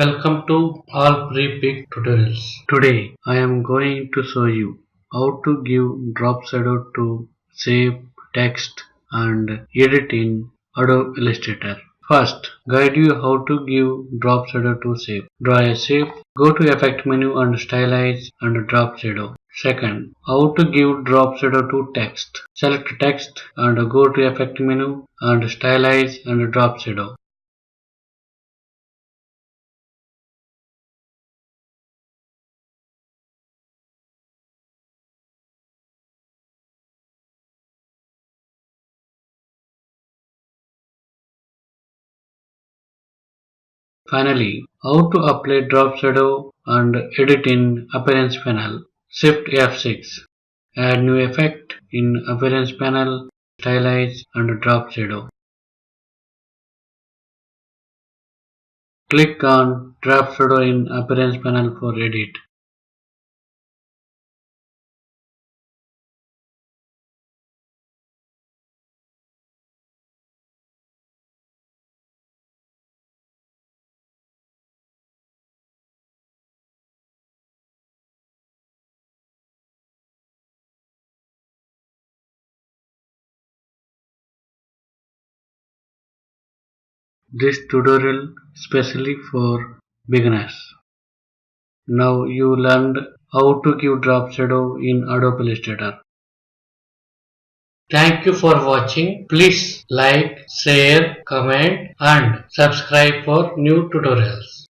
Welcome to all pre-pick tutorials. Today I am going to show you how to give drop shadow to shape, text and edit in Adobe Illustrator. First, guide you how to give drop shadow to shape. Draw a shape, go to effect menu and stylize and drop shadow. Second, how to give drop shadow to text. Select text and go to effect menu and stylize and drop shadow. Finally, how to apply drop shadow and edit in Appearance panel. Shift F6. Add new effect in Appearance panel, stylize and drop shadow. Click on drop shadow in Appearance panel for edit. This tutorial specially for beginners. Now you learned how to give drop shadow in Adobe Illustrator. Thank you for watching. Please like, share, comment and subscribe for new tutorials.